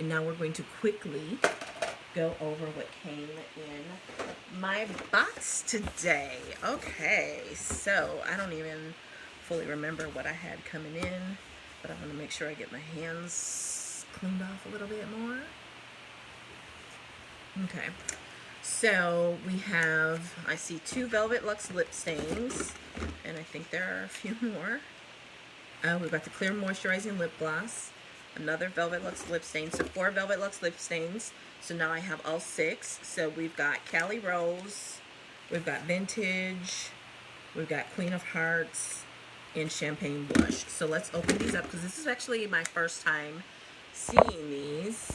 And now we're going to quickly go over what came in my box today. Okay, so I don't even fully remember what I had coming in, but I want to make sure I get my hands cleaned off a little bit more. Okay, so we have, I see 2 Velvet Luxe lip stains, and I think there are a few more. We've got the Clear Moisturizing Lip Gloss, another Velvet Luxe lip stain, so 4 Velvet Luxe lip stains. So now I have all 6. So we've got Cali Rose, we've got Vintage, we've got Queen of Hearts, and Champagne Blush. So let's open these up because this is actually my first time seeing these.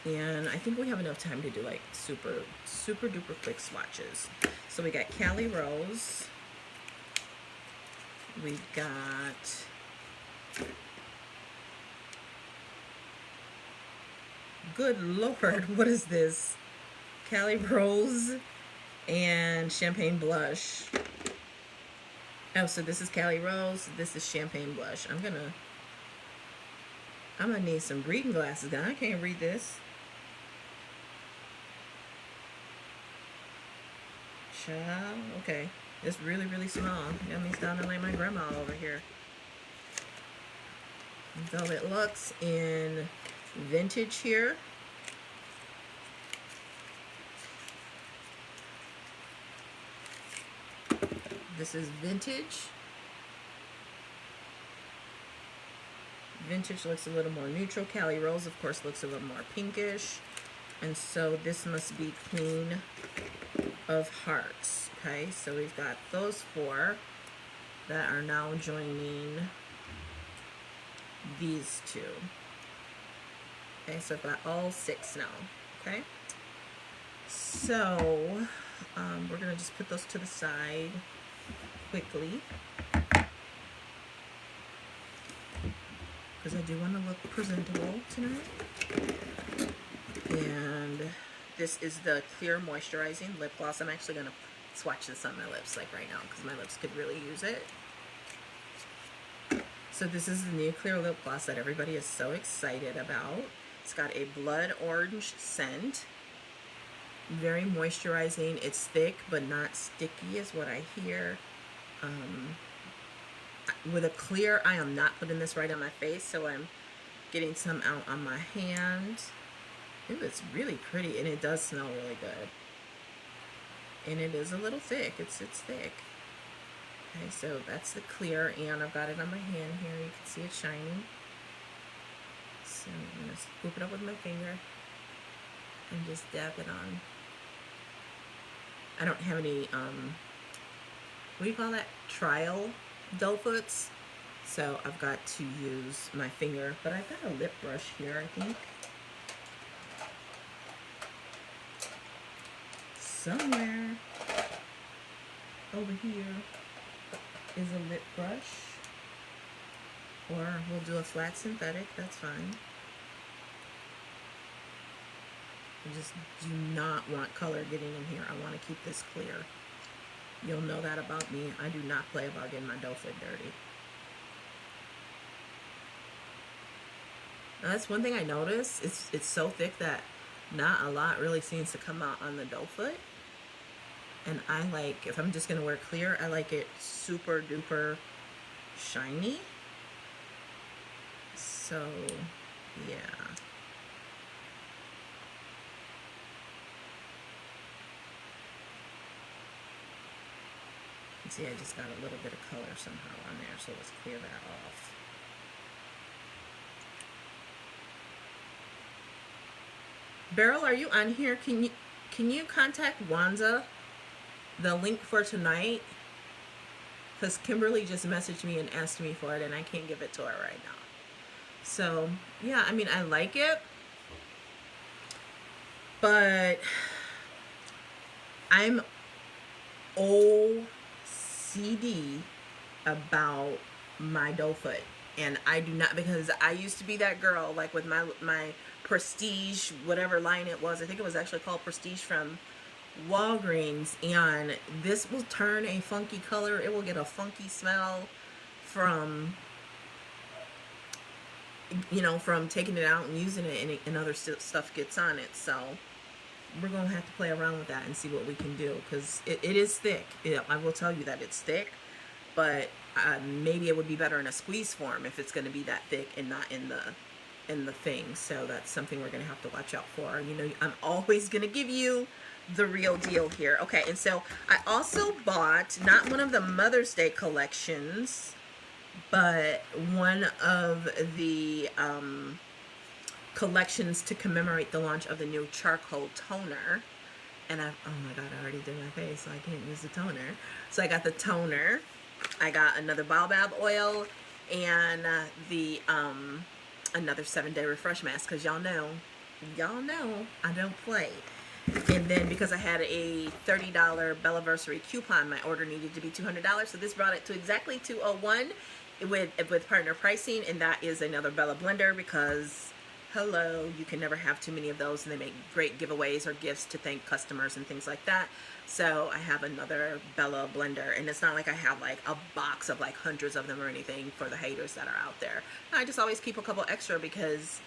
And I think we have enough time to do like super duper quick swatches. So we got Cali Rose. We've got good Lord, what is this? Cali Rose and Champagne Blush. Oh, so this is Cali Rose, this is Champagne Blush. I'm gonna need some reading glasses. I can't read this. Child, okay. It's really small. That means sounding like my grandma over here. Velvet Luxe in Vintage here. This is Vintage. Vintage looks a little more neutral. Cali Rose, of course, looks a little more pinkish. And so this must be Queen of Hearts. Okay, so we've got those 4 that are now joining these 2. Okay, so I've got all 6 now. Okay, so we're gonna just put those to the side quickly because I do want to look presentable tonight. And this is the Clear Moisturizing Lip Gloss. I'm actually gonna swatch this on my lips like right now because my lips could really use it. So this is the new clear lip gloss that everybody is so excited about. It's got a blood orange scent, very moisturizing. It's thick but not sticky is what I hear. With a clear, I am not putting this right on my face, so I'm getting some out on my hand. Ooh, it's really pretty, and it does smell really good. And it is a little thick. It's thick. Okay, so that's the clear, and I've got it on my hand here. You can see it shining. So I'm going to scoop it up with my finger and just dab it on. I don't have any, what do you call that? Trial doe foots. So I've got to use my finger, but I've got a lip brush here, I think. Somewhere over here is a lip brush, or we'll do a flat synthetic, that's fine. I just do not want color getting in here. I want to keep this clear. You'll know that about me. I do not play about getting my doe foot dirty. Now, that's one thing I noticed. It's so thick that not a lot really seems to come out on the doe foot. And I like, if I'm just going to wear clear, I like it super duper shiny. So, yeah. You see, I just got a little bit of color somehow on there, so let's clear that off. Beryl, are you on here? Can you contact Wanza? The link for tonight, because Kimberly just messaged me and asked me for it, and I can't give it to her right now. So yeah, I mean, I like it, but I'm OCD about my doe foot, and I do not, because I used to be that girl, like with my Prestige, whatever line it was. I think it was actually called Prestige from Walgreens, and this will turn a funky color. It will get a funky smell from you know, from taking it out and using it, and other stuff gets on it. So we're gonna have to play around with that and see what we can do, because it is thick. I will tell you that it's thick, but maybe it would be better in a squeeze form if it's going to be that thick and not in the thing. So that's something we're going to have to watch out for. You know, I'm always going to give you the real deal here. Okay, and so I also bought not one of the Mother's Day collections, but one of the collections to commemorate the launch of the new charcoal toner. And oh my god, I already did my face, so I can't use the toner. So I got the toner, I got another baobab oil, and the another 7-day refresh mask, because y'all know I don't play. And then because I had a $30 Bellaversary coupon, my order needed to be $200, so this brought it to exactly $201 with partner pricing. And that is another Bella blender, because hello, you can never have too many of those, and they make great giveaways or gifts to thank customers and things like that. So I have another Bella blender, and it's not like I have like a box of like hundreds of them or anything for the haters that are out there. I just always keep a couple extra, because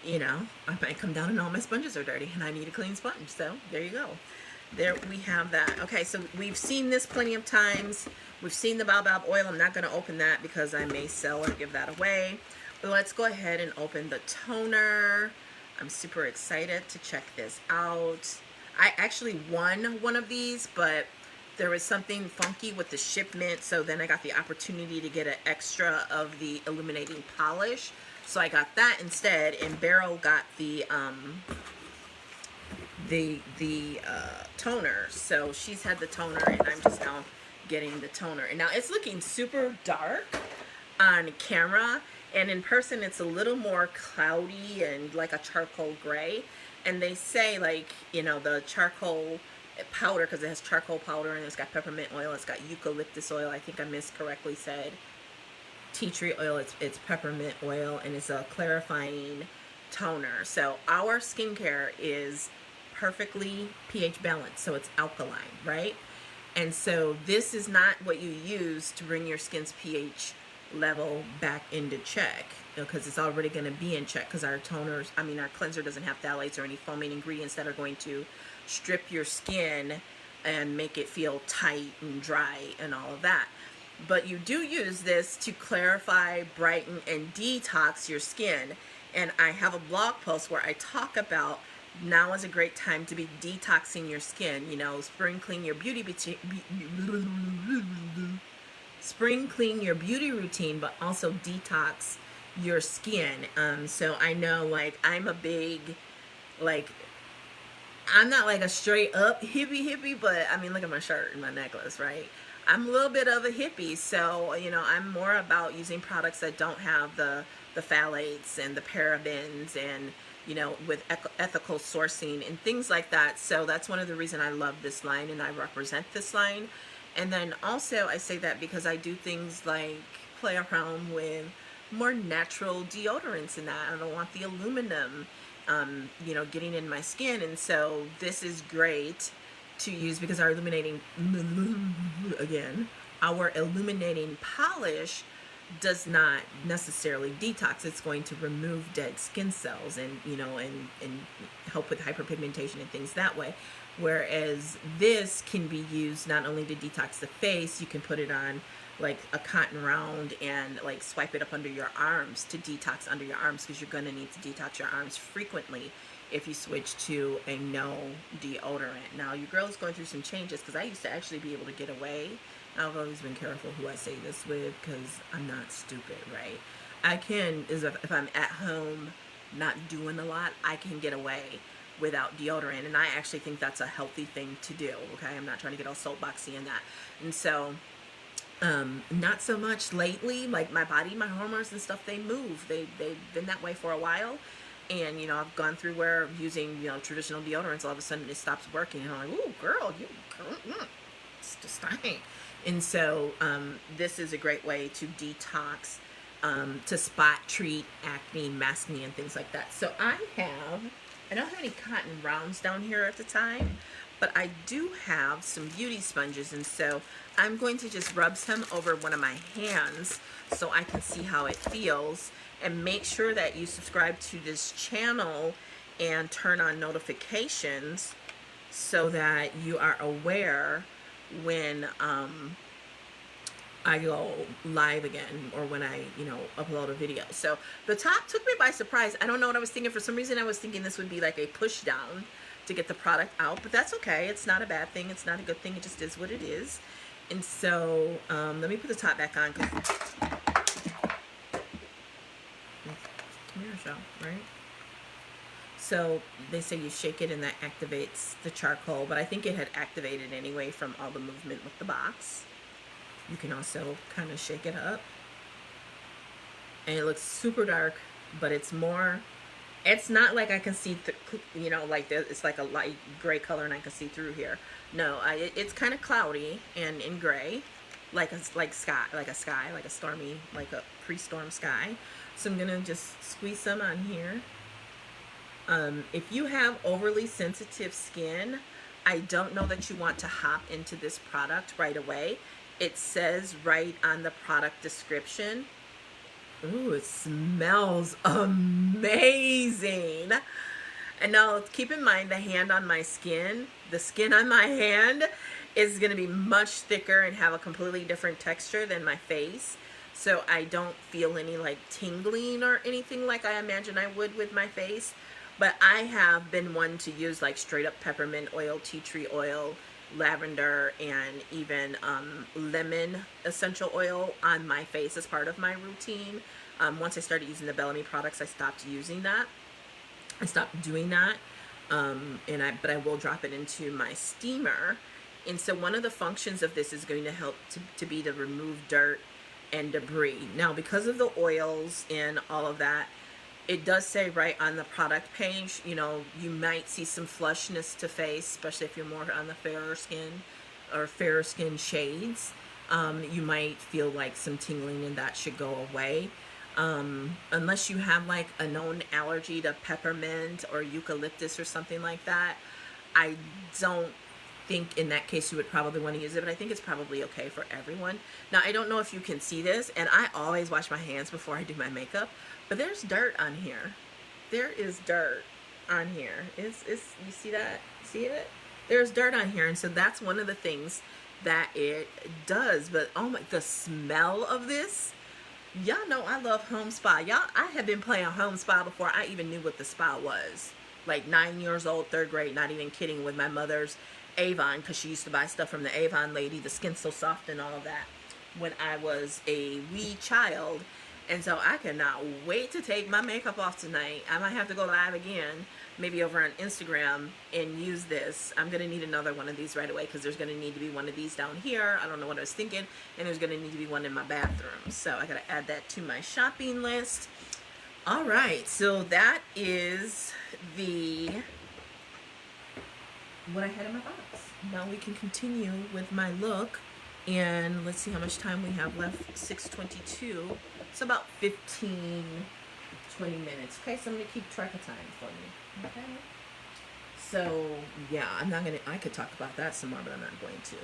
you know, I might come down and all my sponges are dirty and I need a clean sponge. So there you go. There we have that. Okay, so we've seen this plenty of times. We've seen the baobab oil. I'm not going to open that because I may sell or give that away. But let's go ahead and open the toner. I'm super excited to check this out. I actually won one of these, but there was something funky with the shipment, so then I got the opportunity to get an extra of the illuminating polish. So I got that instead, and Beryl got the toner. So she's had the toner, and I'm just now getting the toner. And now it's looking super dark on camera, and in person it's a little more cloudy and like a charcoal gray. And they say, like, you know, the charcoal powder, because it has charcoal powder and it's got peppermint oil, it's got eucalyptus oil, I think I miscorrectly said tea tree oil, it's peppermint oil, and it's a clarifying toner. So our skincare is perfectly pH balanced, so it's alkaline, right? And so this is not what you use to bring your skin's pH level back into check, because it's already going to be in check, because our toners, I mean our cleanser doesn't have phthalates or any foaming ingredients that are going to strip your skin and make it feel tight and dry and all of that. But you do use this to clarify, brighten, and detox your skin. And I have a blog post where I talk about now is a great time to be detoxing your skin. You know, spring clean your beauty routine, but also detox your skin. So I know, like, I'm a big, like, I'm not like a straight up hippie, but I mean, look at my shirt and my necklace, right? I'm a little bit of a hippie, so, you know, I'm more about using products that don't have the phthalates and the parabens, and, you know, with ethical sourcing and things like that. So that's one of the reasons I love this line and I represent this line. And then also I say that because I do things like play around with more natural deodorants and that. I don't want the aluminum, you know, getting in my skin. And so this is great to use, because our illuminating polish does not necessarily detox. It's going to remove dead skin cells, and, you know, and help with hyperpigmentation and things that way. Whereas this can be used not only to detox the face, you can put it on like a cotton round and like swipe it up under your arms to detox under your arms, because you're going to need to detox your arms frequently if you switch to a no deodorant. Now, your girl's going through some changes, because I used to actually be able to get away. I've always been careful who I say this with, because I'm not stupid, right? I can, if I'm at home not doing a lot, I can get away without deodorant, and I actually think that's a healthy thing to do, okay? I'm not trying to get all soapboxy in that. And so, not so much lately. Like, my body, my hormones and stuff, they move. They've been that way for a while. And, you know, I've gone through where using, you know, traditional deodorants, all of a sudden it stops working. And I'm like, ooh, girl, it's just dying. And so this is a great way to detox, to spot treat acne, maskne, and things like that. So I don't have any cotton rounds down here at the time, but I do have some beauty sponges. And so I'm going to just rub some over one of my hands so I can see how it feels. And make sure that you subscribe to this channel and turn on notifications so that you are aware when I go live again, or when I, upload a video. So the top took me by surprise. I don't know what I was thinking. For some reason, I was thinking this would be like a push down to get the product out, but that's okay. It's not a bad thing. It's not a good thing. It just is what it is. And so let me put the top back on. Tamira show, right? So they say you shake it and that activates the charcoal, but I think it had activated anyway from all the movement with the box. You can also kind of shake it up. And it looks super dark, but it's more, it's not like I can see, like it's like a light gray color and I can see through here. No, it's kind of cloudy and in gray, like a sky, like a stormy, like a pre-storm sky. So I'm gonna just squeeze some on here. If you have overly sensitive skin, I don't know that you want to hop into this product right away. It says right on the product description. Ooh, it smells amazing. And now keep in mind the hand on my skin, the skin on my hand is going to be much thicker and have a completely different texture than my face. So I don't feel any like tingling or anything like I imagine I would with my face. But I have been one to use like straight up peppermint oil, tea tree oil, lavender, and even lemon essential oil on my face as part of my routine. Once I started using the Bellame products, I stopped using that. I stopped doing that, but I will drop it into my steamer. And so one of the functions of this is going to help to be to remove dirt and debris. Now, because of the oils and all of that, it does say right on the product page, you might see some flushness to face, especially if you're more on the fairer skin or fairer skin shades. You might feel like some tingling, and that should go away. Unless you have like a known allergy to peppermint or eucalyptus or something like that, I don't think in that case you would probably want to use it, but I think it's probably okay for everyone. Now, I don't know if you can see this, and I always wash my hands before I do my makeup, but there's dirt on here. There is dirt on here. You see that? See it? There's dirt on here, and so that's one of the things that it does. But oh my, the smell of this. Y'all know I love home spa. I have been playing home spa before I even knew what the spa was. Like 9 years old, 3rd grade, not even kidding, with my mother's Avon, because she used to buy stuff from the Avon lady, the Skin So Soft and all of that, when I was a wee child. And so I cannot wait to take my makeup off tonight. I might have to go live again, maybe over on Instagram, and use this. I'm going to need another one of these right away, because there's going to need to be one of these down here. I don't know what I was thinking. And there's going to need to be one in my bathroom. So I got to add that to my shopping list. All right. So that is what I had in my box. Now we can continue with my look. And let's see how much time we have left. 6:22. It's about 15, 20 minutes. Okay, so I'm going to keep track of time for me. Okay. So, yeah, I could talk about that some more, but I'm not going to.